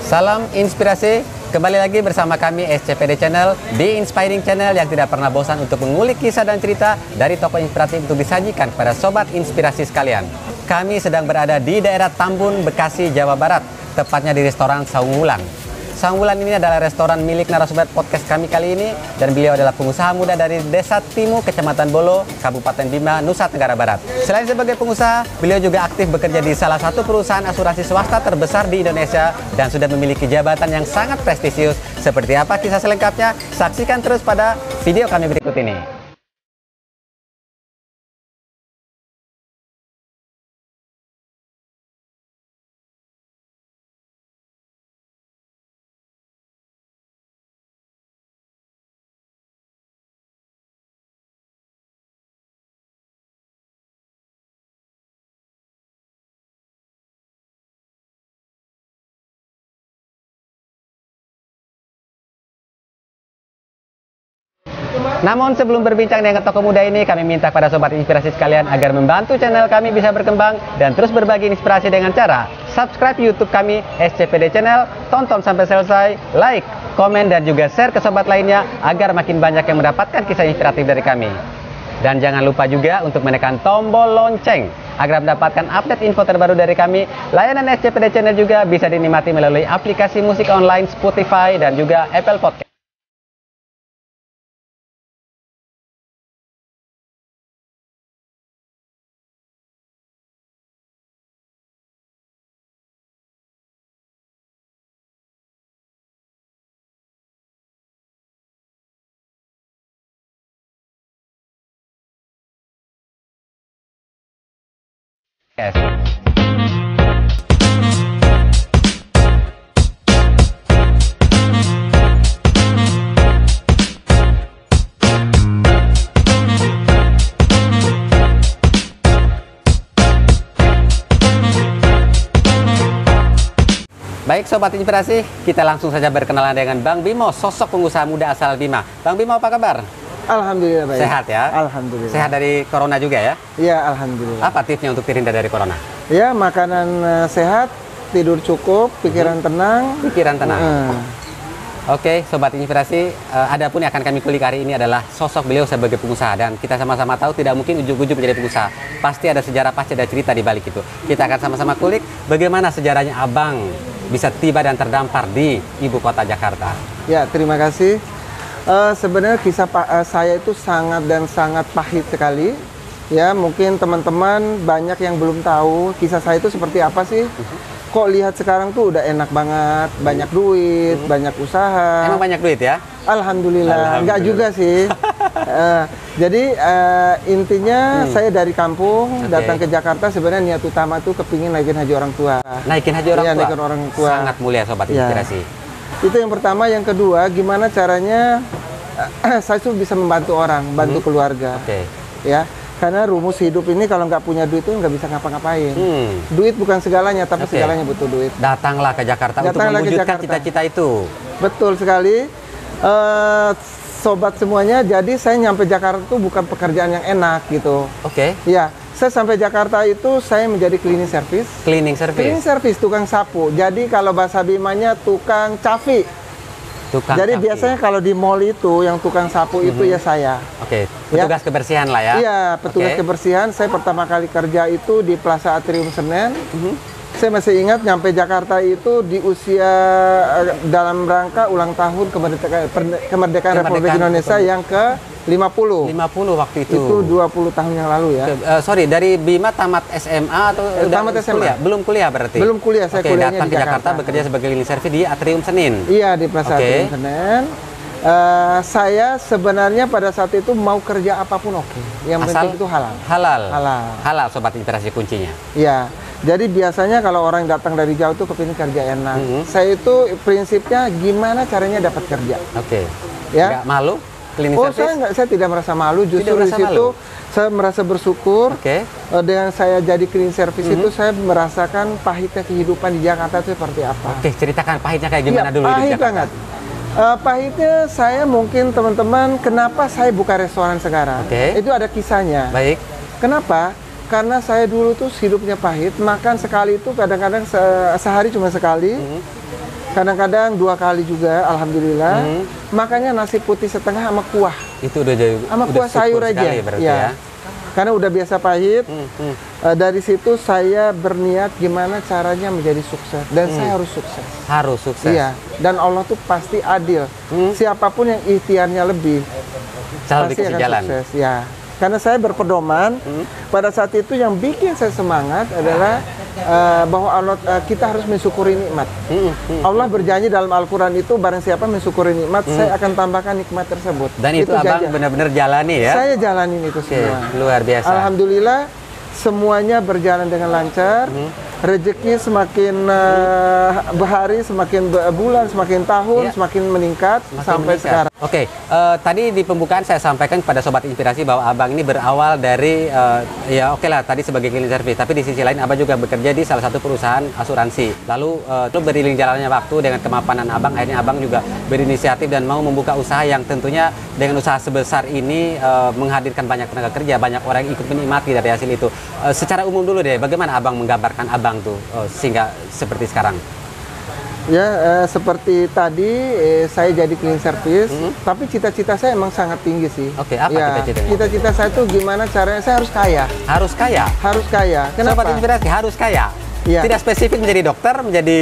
Salam inspirasi, kembali lagi bersama kami SCPD Channel, The Inspiring Channel yang tidak pernah bosan untuk mengulik kisah dan cerita dari tokoh inspiratif untuk disajikan kepada sobat inspirasi sekalian. Kami sedang berada di daerah Tambun, Bekasi, Jawa Barat, tepatnya di restoran Saung Wulan. Saung Wulan ini adalah restoran milik narasumber podcast kami kali ini, dan beliau adalah pengusaha muda dari Desa Timu, Kecamatan Bolo, Kabupaten Bima, Nusa Tenggara Barat. Selain sebagai pengusaha, beliau juga aktif bekerja di salah satu perusahaan asuransi swasta terbesar di Indonesia dan sudah memiliki jabatan yang sangat prestisius. Seperti apa kisah selengkapnya? Saksikan terus pada video kami berikut ini. Namun sebelum berbincang dengan tokoh muda ini, kami minta kepada sobat inspirasi sekalian agar membantu channel kami bisa berkembang dan terus berbagi inspirasi dengan cara subscribe YouTube kami SCPD Channel, tonton sampai selesai, like, komen, dan juga share ke sobat lainnya agar makin banyak yang mendapatkan kisah inspiratif dari kami. Dan jangan lupa juga untuk menekan tombol lonceng agar mendapatkan update info terbaru dari kami. Layanan SCPD Channel juga bisa dinikmati melalui aplikasi musik online Spotify dan juga Apple Podcast. Yes. Baik sobat inspirasi, kita langsung saja berkenalan dengan Bang Bimo, sosok pengusaha muda asal Bima. Bang Bimo, apa kabar? Alhamdulillah baik. Sehat ya? Alhamdulillah. Sehat dari corona juga ya? Iya, alhamdulillah. Apa tipsnya untuk terhindar dari corona? Ya, makanan sehat, tidur cukup, pikiran tenang. Pikiran tenang. Oke, sobat inspirasi, adapun yang akan kami kulik hari ini adalah sosok beliau sebagai pengusaha, dan kita sama-sama tahu tidak mungkin ujug-ujug menjadi pengusaha. Pasti ada sejarah, pasti ada cerita di balik itu. Kita akan sama-sama kulik bagaimana sejarahnya Abang bisa tiba dan terdampar di ibu kota Jakarta. Ya, terima kasih. Sebenarnya kisah saya itu sangat dan sangat pahit sekali. Ya, mungkin teman-teman banyak yang belum tahu kisah saya itu seperti apa sih. Kok lihat sekarang tuh udah enak banget, banyak duit, banyak usaha. Emang banyak duit ya? Alhamdulillah. Enggak juga sih. Jadi intinya saya dari kampung datang ke Jakarta, sebenarnya niat utama tuh kepingin naikin haji orang tua. Naikin haji orang tua? Naikin orang tua. Sangat mulia sobat inspirasi. Itu yang pertama. Yang kedua, gimana caranya saya tuh bisa membantu orang, bantu keluarga. Ya, karena rumus hidup ini kalau nggak punya duit itu nggak bisa ngapa-ngapain. Duit bukan segalanya, tapi segalanya butuh duit. Datanglah ke Jakarta untuk mewujudkan cita-cita itu. Betul sekali. Sobat semuanya, jadi saya nyampe Jakarta itu bukan pekerjaan yang enak gitu. Ya, saya sampai Jakarta itu saya menjadi cleaning service. Cleaning service, tukang sapu. Jadi kalau bahasa Bimanya tukang cafi. Jadi biasanya kalau di mall itu yang tukang sapu itu ya saya. Petugas kebersihan lah ya. Iya, petugas kebersihan. Saya pertama kali kerja itu di Plaza Atrium Senen. Saya masih ingat nyampe Jakarta itu di usia dalam rangka ulang tahun kemerdekaan Republik Indonesia yang ke-50. 50 waktu itu. Itu 20 tahun yang lalu ya. Sorry, dari Bima tamat SMA atau tamat SMA? Kuliah? Belum kuliah berarti? Belum kuliah, saya kuliahnya datang di ke Jakarta bekerja sebagai cleaning service di Atrium Senin. Iya, di Plaza Atrium Senen. Saya sebenarnya pada saat itu mau kerja apapun yang penting itu halal. Halal sobat inspirasi kuncinya. Iya. Jadi biasanya kalau orang datang dari jauh tuh kepingin kerja enak. Saya itu prinsipnya gimana caranya dapat kerja. Ya. Nggak malu? Saya tidak merasa malu. Justru di situ saya merasa bersyukur. Dengan saya jadi cleaning service itu saya merasakan pahitnya kehidupan di Jakarta itu seperti apa. Ceritakan pahitnya kayak gimana dulu di Jakarta. Banget. Pahitnya saya mungkin teman-teman, kenapa saya buka restoran sekarang? Itu ada kisahnya. Baik. Kenapa? Karena saya dulu tuh hidupnya pahit, makan sekali itu kadang-kadang sehari cuma sekali. Kadang-kadang 2 kali juga, alhamdulillah. Makanya nasi putih setengah sama kuah. Itu udah jadi sama kuah sayur aja. Ya. Karena udah biasa pahit. Dari situ saya berniat gimana caranya menjadi sukses, dan saya harus sukses. Harus sukses. Iya. Dan Allah tuh pasti adil. Siapapun yang ikhtiarnya lebih, selalu pasti akan jalan. Sukses. Ya. Karena saya berpedoman pada saat itu yang bikin saya semangat adalah bahwa Allah, kita harus mensyukuri nikmat. Allah berjanji dalam Al-Quran itu, barang siapa mensyukuri nikmat, saya akan tambahkan nikmat tersebut. Dan itu abang benar-benar jalani ya? Saya jalanin itu semua. Luar biasa. Alhamdulillah semuanya berjalan dengan lancar. Rezeki semakin berhari, semakin bulan, semakin tahun, semakin meningkat sampai sekarang. Oke, tadi di pembukaan saya sampaikan kepada Sobat Inspirasi bahwa abang ini berawal dari, ya oke lah tadi sebagai cleaning service, tapi di sisi lain abang juga bekerja di salah satu perusahaan asuransi. Lalu beriring jalannya waktu dengan kemapanan abang, akhirnya abang juga berinisiatif dan mau membuka usaha yang tentunya dengan usaha sebesar ini menghadirkan banyak tenaga kerja, banyak orang yang ikut menikmati dari hasil itu. Secara umum dulu deh, bagaimana abang menggambarkan abang tuh sehingga seperti sekarang? Ya, seperti tadi saya jadi cleaning service, tapi cita-cita saya emang sangat tinggi sih. Oke, apa cita-citanya? Cita-cita saya tuh gimana caranya saya harus kaya. Harus kaya? Harus kaya. Kenapa? Sobat Inspirasi harus kaya? Ya. Tidak spesifik menjadi dokter, menjadi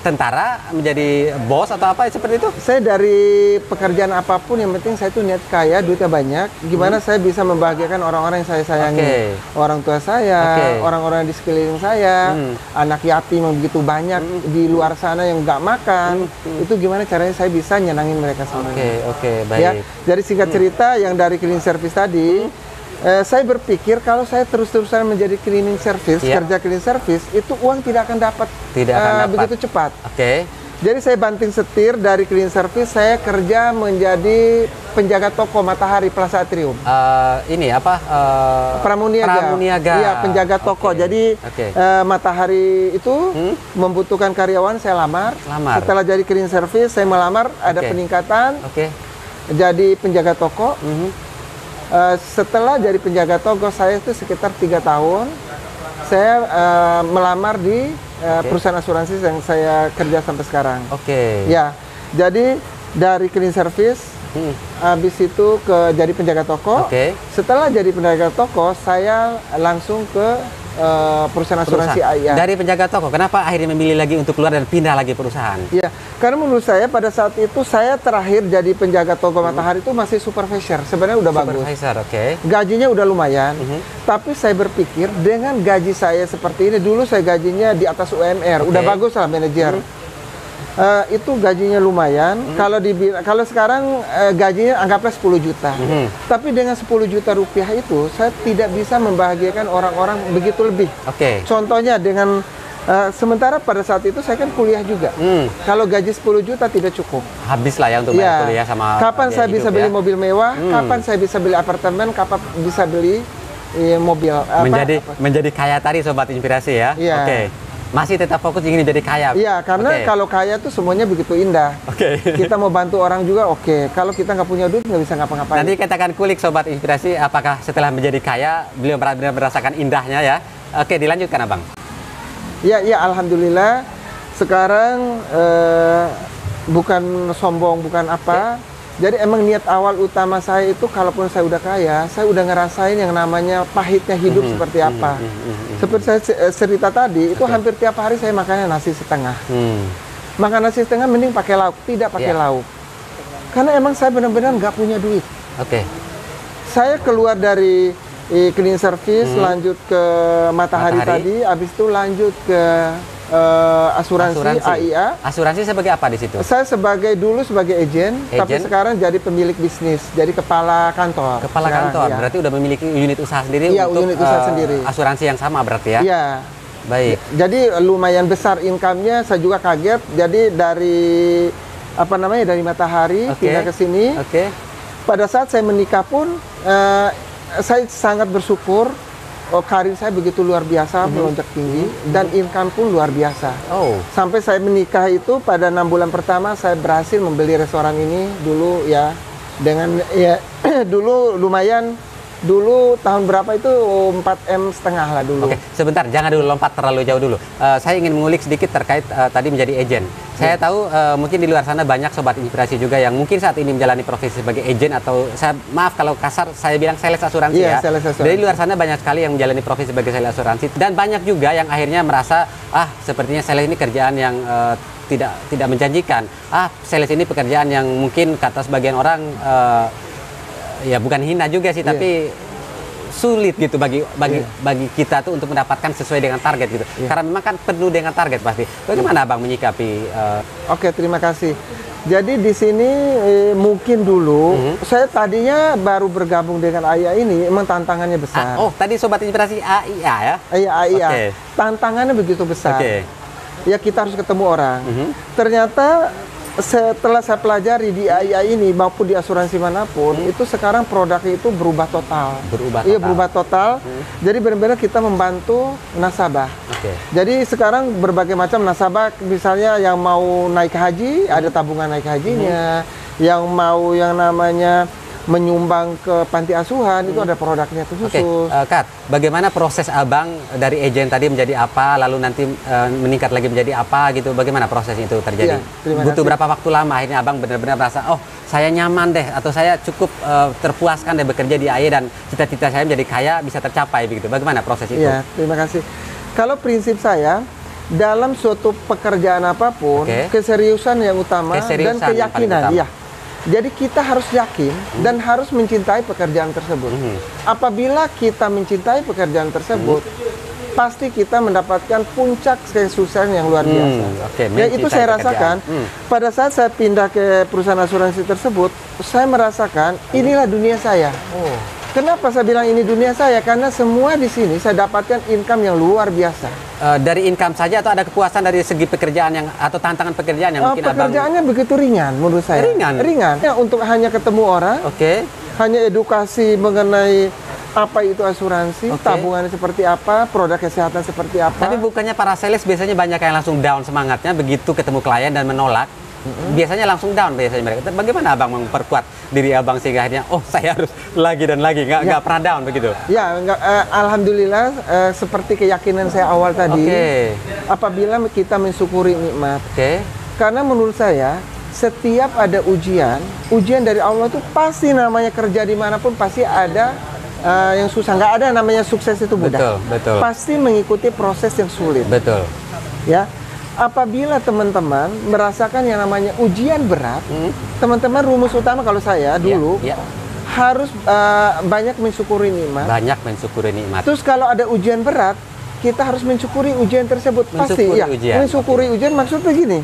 tentara, menjadi bos atau apa seperti itu? Saya dari pekerjaan apapun yang penting saya tuh niat kaya, duitnya banyak. Gimana saya bisa membahagiakan orang-orang yang saya sayangi, orang tua saya, orang-orang di sekeliling saya, anak yatim yang begitu banyak di luar sana yang nggak makan. Itu gimana caranya saya bisa nyenangin mereka semuanya. Oke, baik. Ya, dari singkat cerita yang dari cleaning service tadi. Saya berpikir kalau saya terus-terusan menjadi cleaning service, kerja cleaning service, itu uang tidak akan dapat begitu cepat. Jadi saya banting setir dari cleaning service, saya kerja menjadi penjaga toko Matahari Plaza Atrium. Ini apa? Pramuniaga. Iya, penjaga toko. Jadi Matahari itu membutuhkan karyawan, saya lamar. Setelah jadi cleaning service, saya melamar, ada peningkatan. Jadi penjaga toko. Setelah jadi penjaga toko saya itu sekitar 3 tahun, saya melamar di perusahaan asuransi yang saya kerja sampai sekarang. Ya, jadi dari cleaning service, habis itu jadi penjaga toko. Setelah jadi penjaga toko, saya langsung ke perusahaan asuransi AIA. Dari penjaga toko, kenapa akhirnya memilih lagi untuk keluar dan pindah lagi perusahaan? Ya, karena menurut saya pada saat itu saya terakhir jadi penjaga toko Matahari itu masih supervisor. Sebenarnya udah bagus. Gajinya udah lumayan. Tapi saya berpikir dengan gaji saya seperti ini, dulu saya gajinya di atas UMR, udah bagus lah manajer. Itu gajinya lumayan. Kalau sekarang gajinya anggaplah 10 juta. Tapi dengan 10 juta rupiah itu saya tidak bisa membahagiakan orang-orang begitu lebih. Contohnya dengan sementara pada saat itu saya kan kuliah juga. Kalau gaji 10 juta tidak cukup. Habis lah ya untuk bayar kuliah sama. Kapan saya bisa beli mobil mewah? Kapan saya bisa beli apartemen? Kapan bisa beli mobil? Menjadi kaya tadi Sobat Inspirasi ya. Masih tetap fokus ingin jadi kaya. Iya, karena kalau kaya tuh semuanya begitu indah. Kita mau bantu orang juga, kalau kita nggak punya duit nggak bisa ngapa-ngapain. Nanti kita akan kulik Sobat Inspirasi, apakah setelah menjadi kaya beliau benar-benar merasakan indahnya ya. Dilanjutkan Abang. Ya, alhamdulillah. Sekarang bukan sombong, bukan apa. Jadi emang niat awal utama saya itu kalaupun saya udah kaya, saya udah ngerasain yang namanya pahitnya hidup seperti apa. Seperti saya cerita tadi, itu hampir tiap hari saya makannya nasi setengah. Makan nasi setengah mending pakai lauk, tidak pakai lauk. Karena emang saya benar-benar nggak punya duit. Saya keluar dari cleaning service, lanjut ke Matahari tadi, habis itu lanjut ke asuransi AIA. Asuransi sebagai apa di situ? Saya dulu sebagai agen, tapi sekarang jadi pemilik bisnis, jadi kepala kantor. Kepala kantor, berarti udah memiliki unit usaha sendiri untuk unit usaha sendiri. Asuransi yang sama berarti ya? Iya. Baik. Jadi lumayan besar income-nya, saya juga kaget. Jadi dari dari Matahari pindah ke sini. Pada saat saya menikah pun saya sangat bersyukur. Karir saya begitu luar biasa, melonjak tinggi, dan income pun luar biasa. Sampai saya menikah itu pada 6 bulan pertama saya berhasil membeli restoran ini dulu ya, dengan dulu lumayan Dulu tahun berapa itu 4,5 M lah dulu. Oke, sebentar, jangan dulu lompat terlalu jauh dulu. Saya ingin mengulik sedikit terkait tadi menjadi agen. Saya tahu mungkin di luar sana banyak sobat inspirasi juga yang mungkin saat ini menjalani profesi sebagai agen atau maaf kalau kasar saya bilang sales asuransi ya. Sales asuransi. Dari luar sana banyak sekali yang menjalani profesi sebagai sales asuransi dan banyak juga yang akhirnya merasa sepertinya sales ini kerjaan yang tidak menjanjikan. Sales ini pekerjaan yang mungkin kata sebagian orang ya bukan hina juga sih, tapi sulit gitu bagi kita tuh untuk mendapatkan sesuai dengan target gitu. Karena memang kan penuh dengan target pasti. Bagaimana Abang menyikapi? Oke, terima kasih. Jadi di sini mungkin dulu saya tadinya baru bergabung dengan AIA ini, emang tantangannya besar. Tadi sobat inspirasi AIA ya? Iya, AIA. Tantangannya begitu besar. Ya kita harus ketemu orang. Ternyata setelah saya pelajari di AIA ini maupun di asuransi manapun, itu sekarang produknya itu berubah total. Berubah total. Jadi benar-benar kita membantu nasabah. Jadi sekarang berbagai macam nasabah, misalnya yang mau naik haji, ada tabungan naik hajinya, yang mau yang namanya menyumbang ke panti asuhan, itu ada produknya khusus. Kat, bagaimana proses Abang dari agen tadi menjadi apa, lalu nanti meningkat lagi menjadi apa gitu, bagaimana prosesnya itu terjadi? Butuh berapa waktu lama akhirnya Abang benar-benar merasa, saya nyaman deh, atau saya cukup terpuaskan deh bekerja di AIA dan cita-cita saya menjadi kaya bisa tercapai begitu, bagaimana proses itu? Iya, terima kasih. Kalau prinsip saya, dalam suatu pekerjaan apapun, keseriusan yang utama dan keyakinan, Jadi kita harus yakin dan harus mencintai pekerjaan tersebut. Apabila kita mencintai pekerjaan tersebut, pasti kita mendapatkan puncak kesuksesan yang luar biasa. Ya itu saya rasakan. Pada saat saya pindah ke perusahaan asuransi tersebut, saya merasakan inilah dunia saya. Kenapa saya bilang ini dunia saya? Karena semua di sini saya dapatkan income yang luar biasa. Dari income saja atau ada kepuasan dari segi pekerjaan yang atau tantangan pekerjaan yang mungkin pekerjaannya begitu ringan menurut saya. Ringan. Ya, untuk hanya ketemu orang. Hanya edukasi mengenai apa itu asuransi, tabungannya seperti apa, produk kesehatan seperti apa. Tapi bukannya para sales biasanya banyak yang langsung down semangatnya begitu ketemu klien dan menolak? Biasanya langsung down biasanya mereka. Bagaimana Abang memperkuat diri Abang sehingga akhirnya saya harus lagi dan lagi nggak pernah down begitu? Ya, alhamdulillah seperti keyakinan saya awal tadi. Apabila kita mensyukuri nikmat. Karena menurut saya setiap ada ujian dari Allah itu pasti namanya kerja dimanapun pasti ada yang susah. Nggak ada namanya sukses itu mudah. Betul. Pasti mengikuti proses yang sulit. Ya. Apabila teman-teman merasakan yang namanya ujian berat, teman-teman rumus utama kalau saya dulu harus banyak mensyukuri nikmat. Terus kalau ada ujian berat, kita harus mensyukuri ujian tersebut. Mensyukuri ujian maksudnya gini.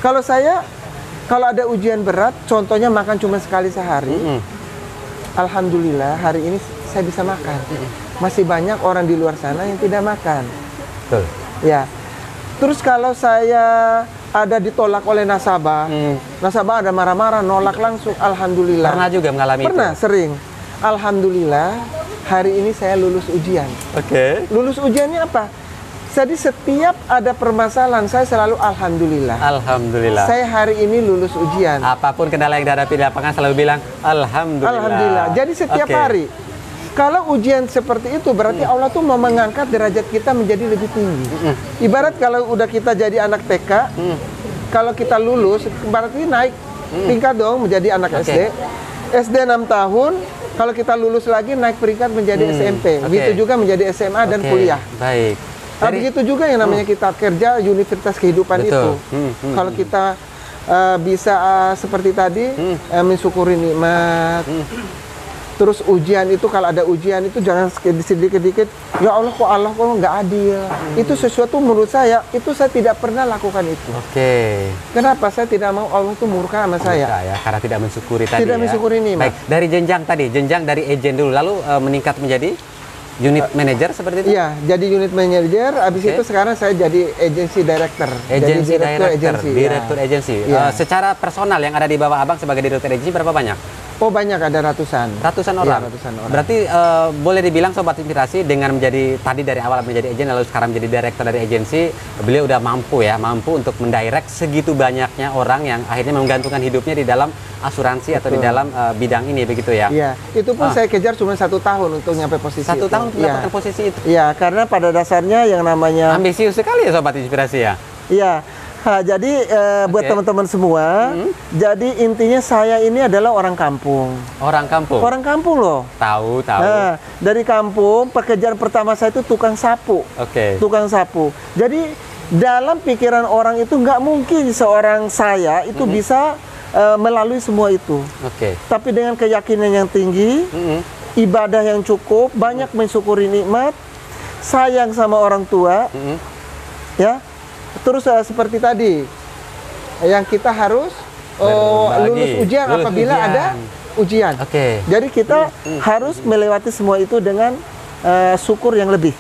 Kalau ada ujian berat, contohnya makan cuma sekali sehari. Alhamdulillah hari ini saya bisa makan. Masih banyak orang di luar sana yang tidak makan. Ya. Terus kalau saya ada ditolak oleh nasabah, nasabah ada marah-marah, nolak langsung, alhamdulillah. Pernah juga mengalami itu? Pernah, sering. Alhamdulillah, hari ini saya lulus ujian. Lulus ujiannya apa? Jadi setiap ada permasalahan, saya selalu alhamdulillah. Saya hari ini lulus ujian. Apapun kendala yang dihadapi di lapangan selalu bilang alhamdulillah. Jadi setiap hari. Kalau ujian seperti itu berarti Allah tuh mau mengangkat derajat kita menjadi lebih tinggi. Ibarat kalau udah kita jadi anak TK, kalau kita lulus berarti naik tingkat dong menjadi anak SD. SD 6 tahun, kalau kita lulus lagi naik peringkat menjadi SMP. Begitu juga menjadi SMA dan kuliah. Begitu juga yang namanya kita kerja universitas kehidupan itu. Kalau kita bisa seperti tadi mensyukuri nikmat. Terus ujian itu, kalau ada ujian itu jangan sedikit-sedikit, ya Allah kok nggak adil. Itu sesuatu menurut saya, itu saya tidak pernah lakukan itu. Kenapa? Saya tidak mau Allah itu murka sama saya. Karena tidak mensyukuri tadi. Tidak mensyukuri ini. Baik, dari jenjang dari agen dulu, lalu meningkat menjadi unit manager seperti itu? Iya, jadi unit manager, habis itu sekarang saya jadi agency director. Direktur agensi. Secara personal yang ada di bawah Abang sebagai direktur agensi berapa banyak? Oh banyak, ada ratusan. Ratusan orang? Ya, ratusan orang. Berarti boleh dibilang Sobat Inspirasi dengan menjadi, tadi dari awal menjadi agen, lalu sekarang menjadi direktur dari agensi, beliau udah mampu ya, mampu untuk mendirect segitu banyaknya orang yang akhirnya menggantungkan hidupnya di dalam asuransi. Betul. Atau di dalam bidang ini, begitu ya? Iya, itu pun saya kejar cuma 1 tahun untuk nyampe posisi 1 tahun untuk mendapatkan posisi itu? Iya, karena pada dasarnya yang namanya... Ambisius sekali ya Sobat Inspirasi ya? Iya. Jadi buat teman-teman semua, jadi intinya saya ini adalah orang kampung. Orang kampung? Orang kampung loh. Tahu. Nah, dari kampung, pekerjaan pertama saya itu tukang sapu. Tukang sapu. Jadi dalam pikiran orang itu nggak mungkin seorang saya itu bisa melalui semua itu. Tapi dengan keyakinan yang tinggi, ibadah yang cukup, banyak mensyukuri nikmat, sayang sama orang tua, ya. Terus seperti tadi, yang kita harus lulus ujian apabila ada ujian. Jadi kita harus melewati semua itu dengan syukur yang lebih.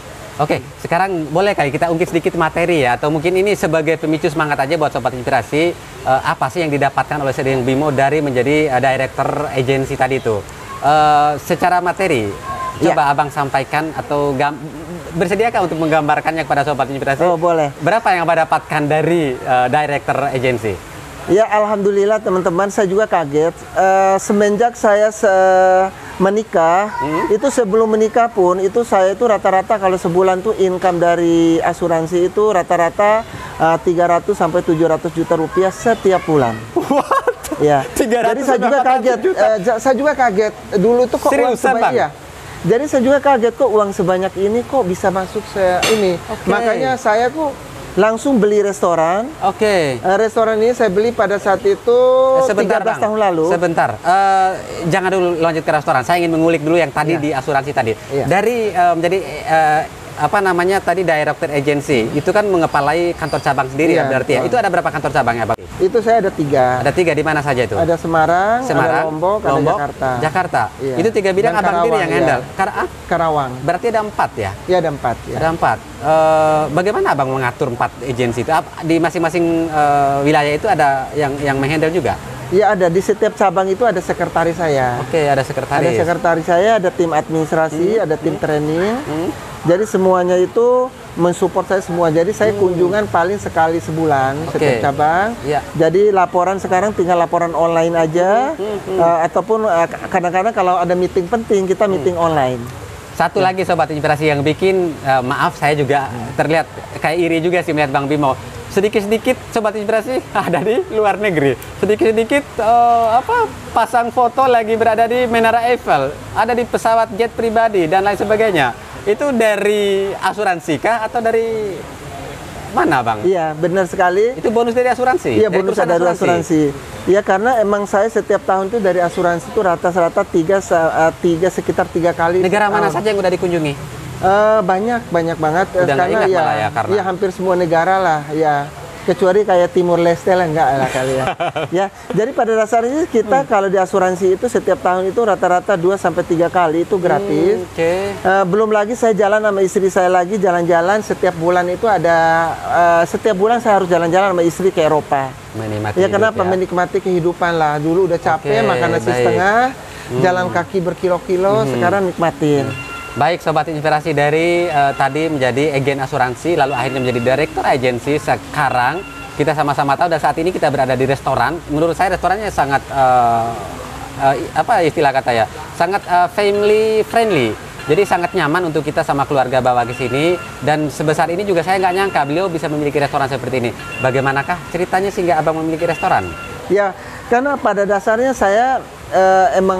Sekarang boleh kali kita ungkit sedikit materi ya, atau mungkin ini sebagai pemicu semangat aja buat Sobat Inspirasi, apa sih yang didapatkan oleh Sedang Bimo dari menjadi director agensi tadi itu? Secara materi, coba Abang sampaikan atau bersediakah untuk menggambarkannya kepada Sobat Inspirasi? Oh, boleh. Berapa yang Abang dapatkan dari director agensi? Ya, alhamdulillah teman-teman, saya juga kaget. Semenjak saya menikah, itu sebelum menikah pun, itu saya itu rata-rata kalau sebulan tuh income dari asuransi itu rata-rata 300 sampai 700 juta rupiah setiap bulan. What? Ya. Jadi saya juga kaget. Saya juga kaget. Dulu tuh kok uang sebanyak ya. Jadi saya juga kaget kok uang sebanyak ini kok bisa masuk ini. Makanya saya tuh langsung beli restoran. Restoran ini saya beli pada saat itu 13 tahun lalu. Sebentar, jangan dulu lanjut ke restoran. Saya ingin mengulik dulu yang tadi di asuransi tadi. Dari menjadi apa namanya tadi director agency itu kan mengepalai kantor cabang sendiri ya berarti ya. Itu ada berapa kantor cabang ya Bang? Itu saya ada 3. Ada 3 di mana saja itu? Ada Semarang, ada Lombok, ada Jakarta. Itu 3 bidang Abang sendiri yang handle. Karawang. Berarti ada 4 ya? Iya ada 4. Ya. Ada 4. Bagaimana Abang mengatur 4 agensi itu? Di masing-masing wilayah itu ada yang menghandle juga? Iya ada, di setiap cabang itu ada sekretaris saya. Ada sekretaris. Ada sekretaris saya, ada tim administrasi, ada tim training. Jadi semuanya itu mensupport saya semua. Jadi saya kunjungan paling sekali sebulan setiap cabang. Jadi laporan sekarang tinggal laporan online aja, ataupun kadang-kadang kalau ada meeting penting kita meeting online. Satu lagi Sobat Inspirasi yang bikin maaf saya juga terlihat kayak iri juga sih melihat Bang Bimo. Sedikit-sedikit Sobat Inspirasi ada di luar negeri. Sedikit-sedikit pasang foto lagi berada di Menara Eiffel, ada di pesawat jet pribadi dan lain sebagainya. Itu dari asuransi kah atau dari mana Bang? Iya benar sekali. Itu bonus dari asuransi? Iya bonus dari asuransi. Iya karena emang saya setiap tahun itu dari asuransi itu rata-rata sekitar 3 kali. Negara mana saja yang udah dikunjungi? Banyak banget. Karena ya hampir semua negara lah ya. Kecuali kayak Timur Leste lah enggak lah kali ya. Ya, jadi pada dasarnya kita kalau di asuransi itu setiap tahun itu rata-rata 2 sampai 3 kali itu gratis. Belum lagi saya jalan sama istri saya lagi jalan-jalan setiap bulan itu ada setiap bulan saya harus jalan-jalan sama istri ke Eropa. Menikmati ya kenapa? Menikmati kehidupan lah. Dulu udah capek makan nasi setengah, jalan kaki berkilo-kilo, sekarang nikmatin. Baik Sobat Inspirasi, dari tadi menjadi agen asuransi lalu akhirnya menjadi direktur agensi, sekarang kita sama-sama tahu dan saat ini kita berada di restoran. Menurut saya restorannya sangat apa istilah kata ya, sangat family friendly. Jadi sangat nyaman untuk kita sama keluarga bawa ke sini, dan sebesar ini juga saya nggak nyangka beliau bisa memiliki restoran seperti ini. Bagaimanakah ceritanya sehingga Abang memiliki restoran? Ya, karena pada dasarnya saya emang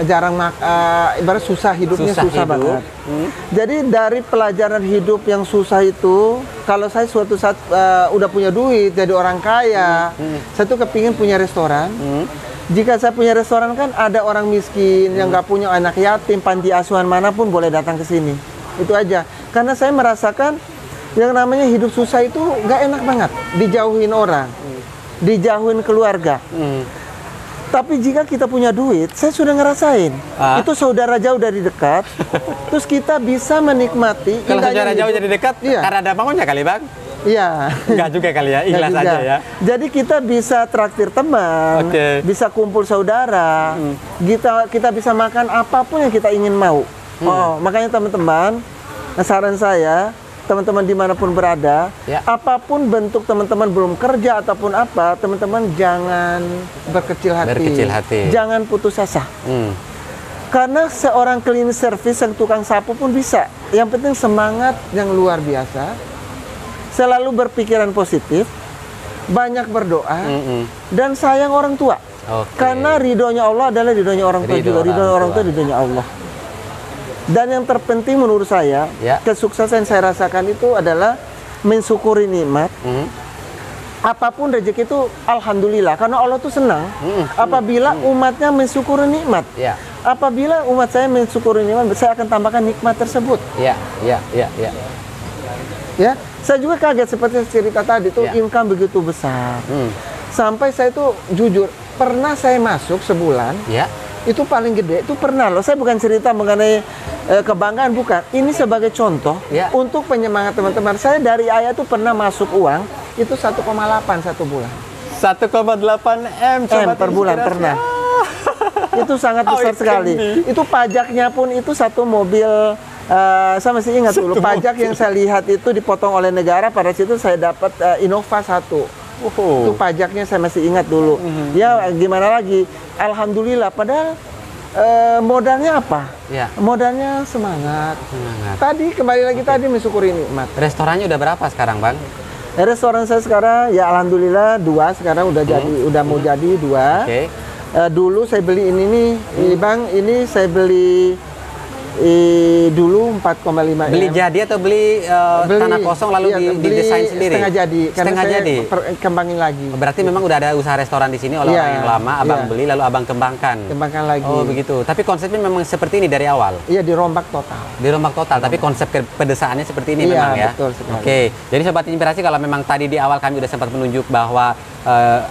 jarang ibarat susah hidupnya susah banget. Jadi dari pelajaran hidup yang susah itu, kalau saya suatu saat udah punya duit jadi orang kaya, saya tuh kepingin punya restoran. Jika saya punya restoran kan ada orang miskin yang nggak punya anak yatim, panti asuhan manapun boleh datang ke sini. Itu aja. Karena saya merasakan yang namanya hidup susah itu nggak enak banget, dijauhin orang, dijauhin keluarga. Tapi jika kita punya duit, saya sudah ngerasain. Itu saudara jauh dari dekat. Terus kita bisa menikmati. Kalau saudara jauh dari dekat, karena ada bangunnya kali Bang? Iya. Enggak juga kali ya, ikhlas aja ya. Jadi kita bisa traktir teman, bisa kumpul saudara, kita bisa makan apapun yang kita ingin mau. Makanya teman-teman, saran saya, teman-teman dimanapun berada, apapun bentuk teman-teman belum kerja ataupun apa, teman-teman jangan berkecil hati, jangan putus asa. Karena seorang cleaning service, yang tukang sapu pun bisa. Yang penting semangat yang luar biasa, selalu berpikiran positif, banyak berdoa, dan sayang orang tua. Karena ridhonya Allah adalah ridhonya orang tua juga, ridhonya orang tua ridhonya Allah. Dan yang terpenting menurut saya, kesuksesan saya rasakan itu adalah mensyukuri nikmat. Apapun rezeki itu alhamdulillah, karena Allah tuh senang apabila umatnya mensyukuri nikmat. Apabila umat saya mensyukuri nikmat, saya akan tambahkan nikmat tersebut. Ya, saya juga kaget seperti cerita tadi tuh, income begitu besar. Sampai saya tuh jujur, pernah saya masuk sebulan, itu paling gede, itu pernah loh. Saya bukan cerita mengenai kebanggaan, bukan. Ini sebagai contoh untuk penyemangat teman-teman. Saya dari ayah tuh pernah masuk uang, itu 1,8 satu bulan. 1,8 M per bulan pernah. Itu sangat besar sekali. Itu pajaknya pun itu satu mobil. Saya masih ingat dulu pajak yang saya lihat itu dipotong oleh negara. Pada situ saya dapat Innova 1. Itu pajaknya saya masih ingat dulu. Ya gimana lagi? Alhamdulillah. Padahal modalnya apa? Modalnya semangat. Tadi kembali lagi tadi mensyukuri nikmat. Restorannya udah berapa sekarang, Bang? Restoran saya sekarang ya alhamdulillah 2, sekarang udah jadi, udah mau jadi 2. Dulu saya beli ini nih, Bang, ini saya beli dulu 4,5 M. Beli jadi atau beli tanah kosong lalu didesain sendiri? Setengah jadi. Setengah jadi. Kembangin lagi. Berarti memang udah ada usaha restoran di sini oleh orang yang lama, Abang beli lalu Abang kembangkan. Kembangkan lagi. Oh begitu. Tapi konsepnya memang seperti ini dari awal. Iya, dirombak total. Dirombak total. Tapi konsep pedesaannya seperti ini memang ya. Betul sekali. Oke. Jadi Sobat Inspirasi, kalau memang tadi di awal kami udah sempat menunjuk bahwa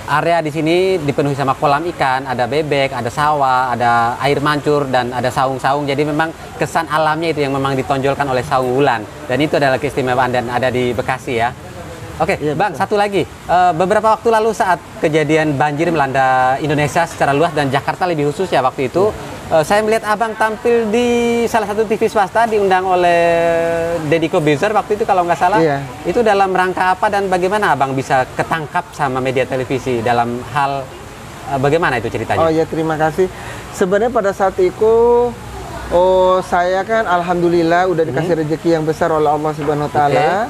area di sini dipenuhi sama kolam ikan, ada bebek, ada sawah, ada air mancur, dan ada saung-saung. Jadi memang kesan alamnya itu yang memang ditonjolkan oleh Saung Wulan. Dan itu adalah keistimewaan dan ada di Bekasi ya. Oke, Bang, betul. Satu lagi. Beberapa waktu lalu saat kejadian banjir melanda Indonesia secara luas dan Jakarta lebih khusus ya waktu itu, saya melihat Abang tampil di salah satu TV swasta diundang oleh Deddy Kobuzer waktu itu kalau nggak salah. Itu dalam rangka apa dan bagaimana Abang bisa ketangkap sama media televisi dalam hal bagaimana itu ceritanya? Oh ya, terima kasih. Sebenarnya pada saat itu saya kan alhamdulillah udah dikasih rezeki yang besar oleh Allah Subhanahu wa taala.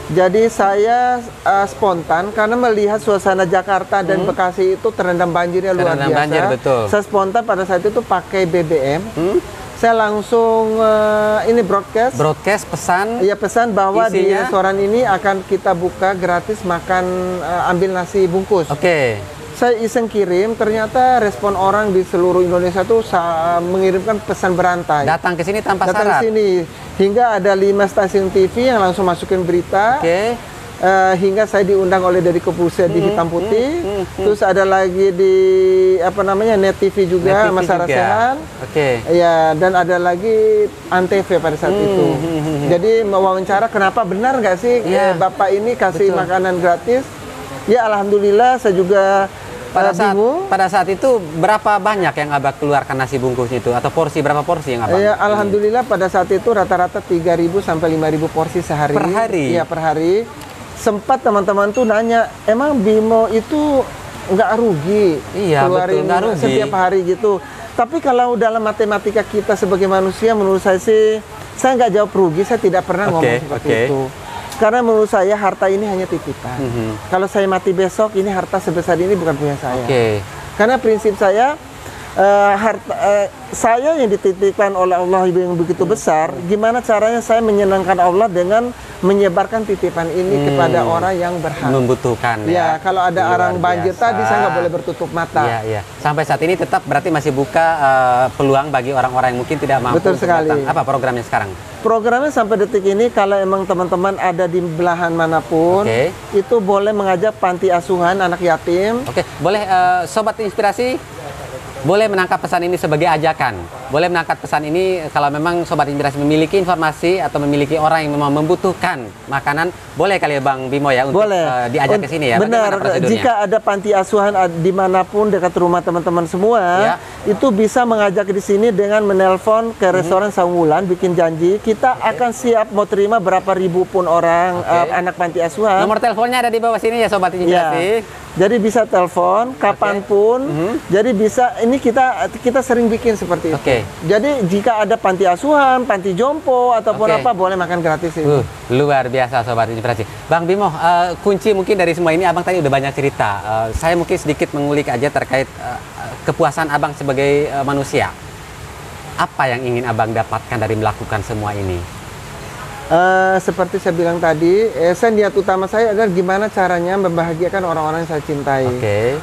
Jadi saya spontan karena melihat suasana Jakarta dan Bekasi itu terendam banjirnya luar biasa. Banjir, betul. Saya spontan pada saat itu pakai BBM. Saya langsung ini broadcast pesan. Iya, pesan bahwa isinya, di restoran ini akan kita buka gratis makan, ambil nasi bungkus. Saya iseng kirim, ternyata respon orang di seluruh Indonesia tuh mengirimkan pesan berantai. Datang ke sini tanpa syarat. Datang ke sini, hingga ada 5 stasiun TV yang langsung masukin berita. Hingga saya diundang oleh Deddy Kobuzer di Hitam Putih. Terus ada lagi di Net TV juga, Mas Sarasehan. Ya, dan ada lagi Antv pada saat itu. Jadi mewawancara, kenapa benar nggak sih Bapak ini kasih makanan gratis? Ya alhamdulillah, saya juga pada saat itu berapa banyak yang Abang keluarkan nasi bungkus itu, atau berapa porsi yang Abang? Ya alhamdulillah pada saat itu rata-rata 3.000 sampai 5.000 porsi sehari. Per hari? Iya, per hari. Sempat teman-teman tuh nanya, emang Bimo itu nggak rugi? Iya, keluarin betul, rugi setiap hari gitu. Tapi kalau dalam matematika kita sebagai manusia, menurut saya sih, saya nggak jawab rugi, saya tidak pernah ngomong seperti itu. Karena menurut saya harta ini hanya titipan. Kalau saya mati besok, ini harta sebesar ini bukan punya saya. Karena prinsip saya, saya yang dititipkan oleh Allah yang begitu besar, gimana caranya saya menyenangkan Allah dengan menyebarkan titipan ini kepada orang yang berhak membutuhkan. Ya, kalau ada orang banjir tadi, saya nggak boleh bertutup mata. Sampai saat ini tetap berarti masih buka peluang bagi orang-orang yang mungkin tidak mampu. Betul sekali. Apa programnya sekarang? Programnya sampai detik ini, kalau emang teman-teman ada di belahan manapun, itu boleh mengajak panti asuhan anak yatim. Boleh Sobat Inspirasi boleh menangkap pesan ini sebagai ajakan boleh mengangkat pesan ini kalau memang Sobat Inspirasi memiliki informasi atau memiliki orang yang memang membutuhkan makanan, boleh kali ya Bang Bimo ya untuk diajak ke sini ya. Benar, jika ada panti asuhan dimanapun dekat rumah teman-teman semua, itu bisa mengajak di sini dengan menelpon ke restoran Saunggulan, bikin janji, kita akan siap mau terima berapa ribu pun orang anak panti asuhan. Nomor teleponnya ada di bawah sini ya Sobat Inspirasi. Jadi bisa telepon kapanpun. Jadi bisa, ini kita sering bikin seperti itu. Jadi jika ada panti asuhan, panti jompo ataupun apa, boleh makan gratis ini. Luar biasa Sobat Inspirasi. Bang Bimo, kunci mungkin dari semua ini Abang tadi udah banyak cerita. Saya mungkin sedikit mengulik aja terkait kepuasan Abang sebagai manusia. Apa yang ingin Abang dapatkan dari melakukan semua ini? Seperti saya bilang tadi, niat utama saya adalah gimana caranya membahagiakan orang-orang yang saya cintai.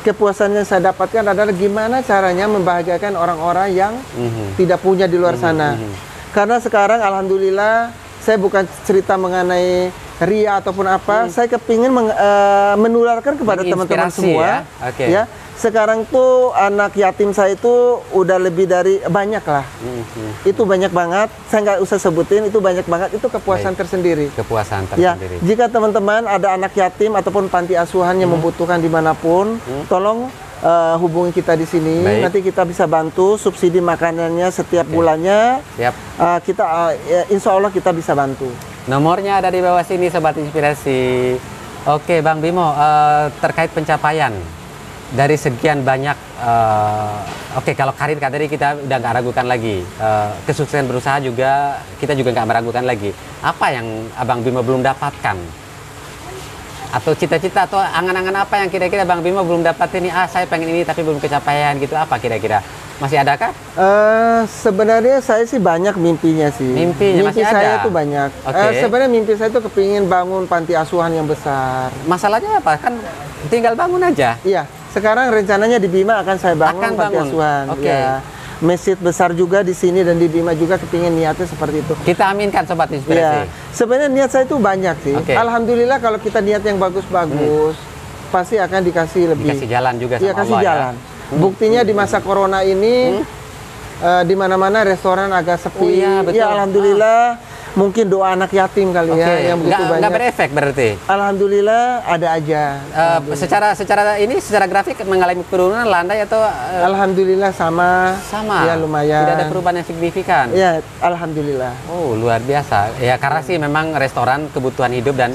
Kepuasan yang saya dapatkan adalah gimana caranya membahagiakan orang-orang yang tidak punya di luar sana. Karena sekarang alhamdulillah saya bukan cerita mengenai ria ataupun apa, saya kepingin menularkan kepada teman-teman semua. Ya. Sekarang tuh anak yatim saya itu udah lebih dari banyak lah. Itu banyak banget. Saya nggak usah sebutin, itu banyak banget. Itu kepuasan tersendiri. Kepuasan tersendiri. Ya, jika teman-teman ada anak yatim ataupun panti asuhan yang membutuhkan dimanapun, tolong hubungi kita di sini. Nanti kita bisa bantu subsidi makanannya setiap bulannya. Insya Allah kita bisa bantu. Nomornya ada di bawah sini Sobat Inspirasi. Oke Bang Bimo, terkait pencapaian dari sekian banyak, kalau karir tadi kita udah nggak ragukan lagi, kesuksesan berusaha juga kita juga nggak meragukan lagi. Apa yang Abang Bimo belum dapatkan? Atau cita-cita atau angan-angan apa yang kira-kira Bang Bimo belum dapat ini? Saya pengen ini tapi belum kecapaian gitu. Apa kira-kira? Masih adakah? Sebenarnya saya sih banyak mimpinya sih. Mimpi masih saya tuh banyak. Sebenarnya mimpi saya tuh kepingin bangun panti asuhan yang besar. Masalahnya apa? Kan tinggal bangun aja. Iya. Sekarang rencananya di Bima akan saya bangun panti asuhan. Ya. Masjid besar juga di sini dan di Bima juga kepingin niatnya seperti itu. Kita aminkan Sobat Inspirasi. Sebenarnya niat saya itu banyak sih. Alhamdulillah kalau kita niat yang bagus-bagus, pasti akan dikasih lebih. Dikasih jalan juga sama Allah. Kasih jalan. Buktinya di masa corona ini, di mana-mana restoran agak sepi. Ya alhamdulillah. Mungkin doa anak yatim kali ya yang begitu banyak. Nggak berefek berarti? Alhamdulillah ada aja. Secara grafik mengalami penurunan landai atau? Alhamdulillah sama. Ya lumayan. Tidak ada perubahan yang signifikan? Ya alhamdulillah. Oh luar biasa. Ya karena sih memang restoran kebutuhan hidup dan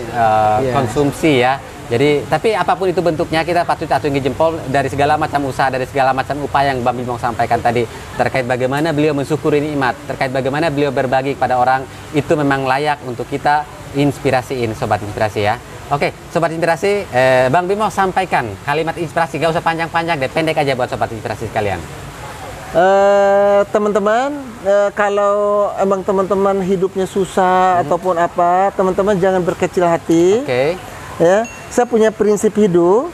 konsumsi ya. Jadi, tapi apapun itu bentuknya, kita patut acungi jempol dari segala macam usaha, dari segala macam upaya yang Bang Bimo sampaikan tadi. Terkait bagaimana beliau mensyukuri nikmat, terkait bagaimana beliau berbagi kepada orang, itu memang layak untuk kita inspirasiin, Sobat Inspirasi ya. Oke, Sobat Inspirasi, Bang Bimo sampaikan kalimat inspirasi, gak usah panjang-panjang deh, pendek aja buat Sobat Inspirasi sekalian. Teman-teman, kalau emang teman-teman hidupnya susah ataupun apa, teman-teman jangan berkecil hati. Ya, saya punya prinsip hidup,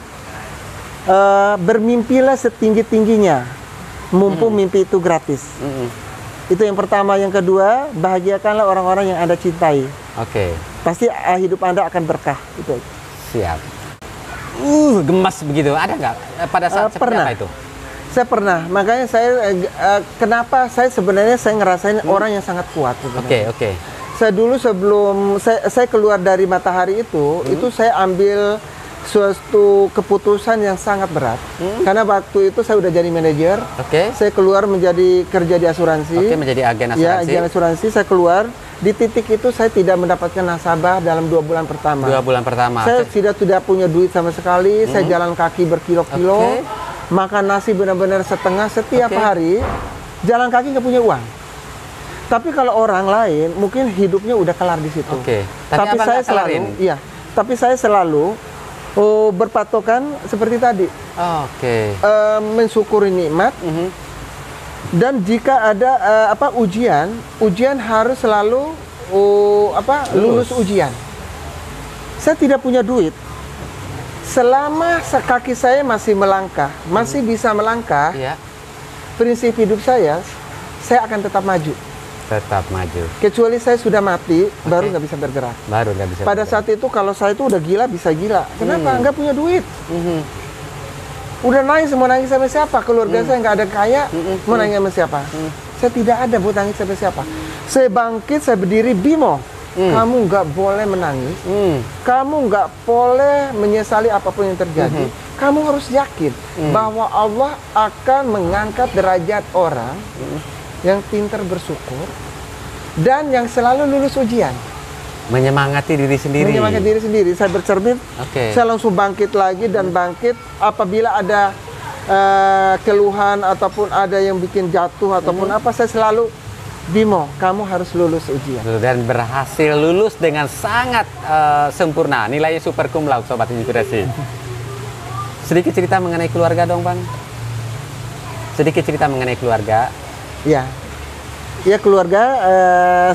bermimpilah setinggi-tingginya, mumpung mimpi itu gratis. Itu yang pertama. Yang kedua, bahagiakanlah orang-orang yang Anda cintai. Pasti hidup Anda akan berkah. Itu. Siap. Gemas begitu, ada nggak pada saat seperti apa itu? Saya pernah, makanya saya kenapa saya sebenarnya saya ngerasain orang yang sangat kuat. Saya dulu sebelum saya keluar dari Matahari itu saya ambil suatu keputusan yang sangat berat. Karena waktu itu saya udah jadi manajer. Saya keluar menjadi kerja di asuransi. Menjadi agen asuransi. Ya, agen asuransi. Saya keluar. Di titik itu saya tidak mendapatkan nasabah dalam 2 bulan pertama. 2 bulan pertama. Saya tidak punya duit sama sekali. Saya jalan kaki berkilo-kilo. Makan nasi benar-benar setengah setiap hari. Jalan kaki nggak punya uang. Tapi kalau orang lain mungkin hidupnya udah kelar di situ. Tapi saya selalu berpatokan seperti tadi. Mensyukuri nikmat. Dan jika ada ujian harus selalu lulus ujian. Saya tidak punya duit. Selama kaki saya masih melangkah, masih bisa melangkah, prinsip hidup saya akan tetap maju. Tetap maju. Kecuali saya sudah mati, baru nggak bisa bergerak. Pada saat itu kalau saya itu udah gila, bisa gila. Kenapa? Nggak punya duit. Udah nangis, mau nangis sama siapa? Keluarga saya nggak ada kaya, mau nangis sama siapa? Saya tidak ada buat nangis sampai siapa. Saya bangkit, saya berdiri, Bimo, kamu nggak boleh menangis, kamu nggak boleh menyesali apapun yang terjadi. Kamu harus yakin bahwa Allah akan mengangkat derajat orang yang pintar bersyukur dan yang selalu lulus ujian. Menyemangati diri sendiri. Menyemangati diri sendiri. Saya bercermin, saya langsung bangkit lagi dan bangkit apabila ada keluhan ataupun ada yang bikin jatuh ataupun apa, saya selalu, Bimo, kamu harus lulus ujian. Dan berhasil lulus dengan sangat sempurna. Nilainya super cum laude, Sobat Inspirasi. Sedikit cerita mengenai keluarga dong, Bang. Sedikit cerita mengenai keluarga. Ya, ya keluarga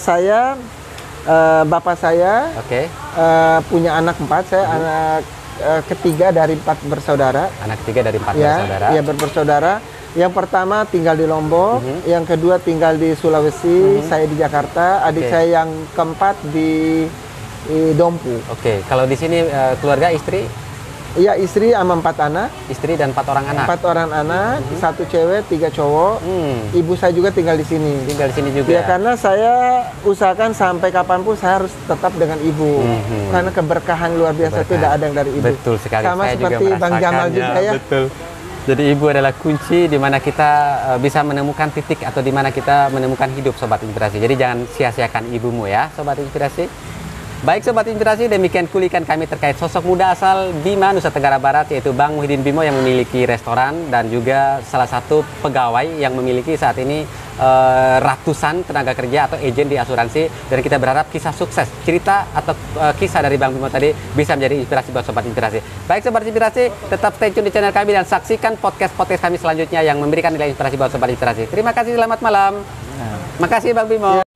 saya, bapak saya punya anak 4. Saya anak ketiga dari 4 bersaudara. Anak ketiga dari 4 bersaudara. Iya, bersaudara. Yang pertama tinggal di Lombok, yang kedua tinggal di Sulawesi, saya di Jakarta, adik saya yang keempat di Dompu. Kalau di sini keluarga istri? Iya, istri sama 4 anak. Istri dan 4 orang anak? 4 orang anak, 1 cewek, 3 cowok. Ibu saya juga tinggal di sini. Tinggal di sini juga? Ya, karena saya usahakan sampai kapanpun saya harus tetap dengan ibu. Karena keberkahan luar biasa itu tidak ada yang dari ibu. Betul sekali. Sama saya seperti juga Bang Jamal juga ya. Betul. Jadi ibu adalah kunci di mana kita bisa menemukan titik atau di mana kita menemukan hidup, Sobat Inspirasi. Jadi jangan sia-siakan ibumu ya, Sobat Inspirasi. Baik Sobat Inspirasi, demikian kulikan kami terkait sosok muda asal Bima, Nusa Tenggara Barat, yaitu Bang Muhyiddin Bimo yang memiliki restoran dan juga salah satu pegawai yang memiliki saat ini ratusan tenaga kerja atau agen di asuransi. Dan kita berharap kisah sukses, cerita atau kisah dari Bang Bimo tadi bisa menjadi inspirasi buat Sobat Inspirasi. Baik Sobat Inspirasi, tetap stay tune di channel kami dan saksikan podcast-podcast kami selanjutnya yang memberikan nilai inspirasi buat Sobat Inspirasi. Terima kasih, selamat malam. Makasih Bang Bimo.